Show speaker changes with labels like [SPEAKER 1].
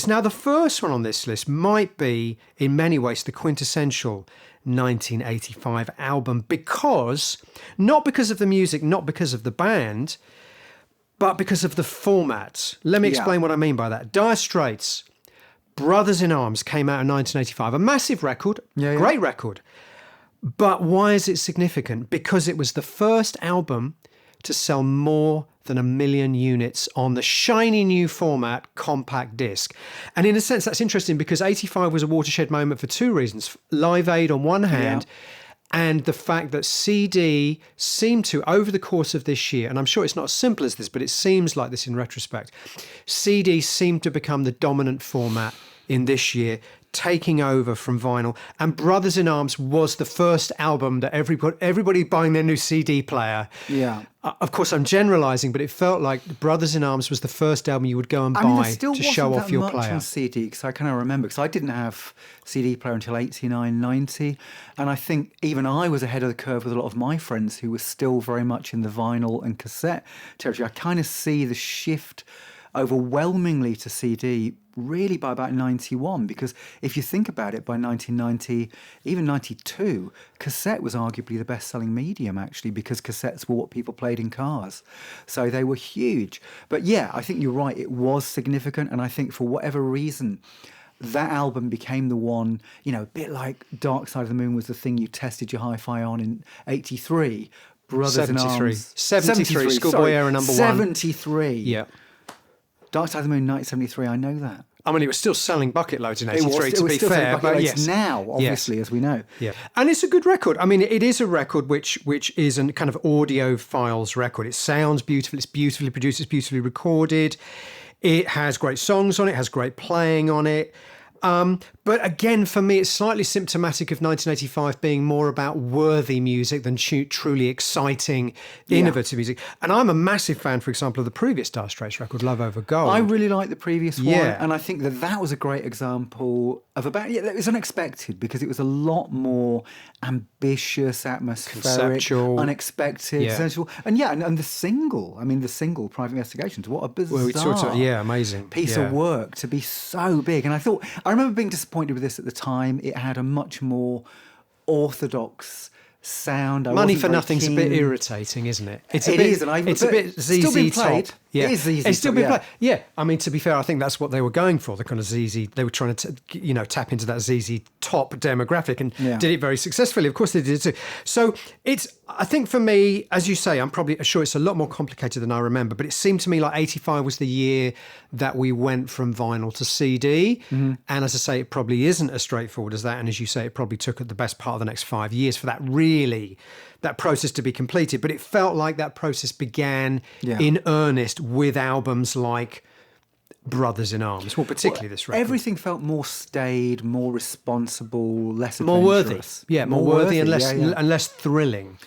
[SPEAKER 1] Now, the first one on this list might be, in many ways, the quintessential 1985 album not because of the music, not because of the band, but because of the format. Let me explain what I mean by that. Dire Straits, Brothers in Arms came out in 1985. A massive record, great record. But why is it significant? Because it was the first album to sell more than 1 million units on the shiny new format compact disc. And in a sense, that's interesting because 85 was a watershed moment for two reasons. Live Aid on one hand, and the fact that CD seemed to, over the course of this year, and I'm sure it's not as simple as this, but it seems like this in retrospect, CD seemed to become the dominant format in this year, taking over from vinyl. And Brothers in Arms was the first album that everybody buying their new CD player. Yeah. Of course, I'm generalising, but it felt like Brothers in Arms was the first album you would go and buy to show off your player.
[SPEAKER 2] On CD, because I kind of remember, because I didn't have CD player until 89, 90. And I think even I was ahead of the curve with a lot of my friends who were still very much in the vinyl and cassette territory. I kind of see the shift overwhelmingly to CD really by about 91, because if you think about it, by 1990, even 92, cassette was arguably the best-selling medium, actually, because cassettes were what people played in cars. So they were huge. But yeah, I think you're right, it was significant, and I think for whatever reason, that album became the one, you know, a bit like Dark Side of the Moon was the thing you tested your hi-fi on in 83. Brothers in Arms.
[SPEAKER 1] 73, Schoolboy Era #1.
[SPEAKER 2] 73.
[SPEAKER 1] Yeah.
[SPEAKER 2] Dark Side of the Moon, 1973, I know that.
[SPEAKER 1] I mean, it was still selling bucket loads in 83, to be fair.
[SPEAKER 2] But yes. Now, obviously, as we know.
[SPEAKER 1] Yeah. And it's a good record. I mean, it is a record which is a kind of audiophiles record. It sounds beautiful. It's beautifully produced. It's beautifully recorded. It has great songs on it. It has great playing on it. But again, for me, it's slightly symptomatic of 1985 being more about worthy music than truly exciting, innovative music. And I'm a massive fan, for example, of the previous Dire Straits record, Love Over Gold.
[SPEAKER 2] I really like the previous one. And I think that was a great example of it was unexpected because it was a lot more ambitious, atmospheric,
[SPEAKER 1] conceptual,
[SPEAKER 2] unexpected, sensual. And the single, Private Investigations, what a bizarre
[SPEAKER 1] amazing
[SPEAKER 2] piece of work to be so big. And I remember being disappointed with this at the time. It had a much more orthodox sound.
[SPEAKER 1] Money for Nothing's a bit irritating, isn't it?
[SPEAKER 2] It's a bit
[SPEAKER 1] ZZ Top.
[SPEAKER 2] Yeah. It is ZZ
[SPEAKER 1] It's still
[SPEAKER 2] Top,
[SPEAKER 1] being played. Yeah, I mean, to be fair, I think that's what they were going for, the kind of ZZ. They were trying to, tap into that ZZ Top demographic and did it very successfully. Of course they did too. So I think for me, as you say, I'm probably sure it's a lot more complicated than I remember, but it seemed to me like 85 was the year that we went from vinyl to CD. Mm-hmm. And as I say, it probably isn't as straightforward as that. And as you say, it probably took the best part of the next 5 years for that process to be completed. But it felt like that process began in earnest with albums like Brothers in Arms, particularly this record.
[SPEAKER 2] Everything felt more staid, more responsible, less
[SPEAKER 1] more worthy.
[SPEAKER 2] adventurous.
[SPEAKER 1] Yeah, more worthy and less thrilling.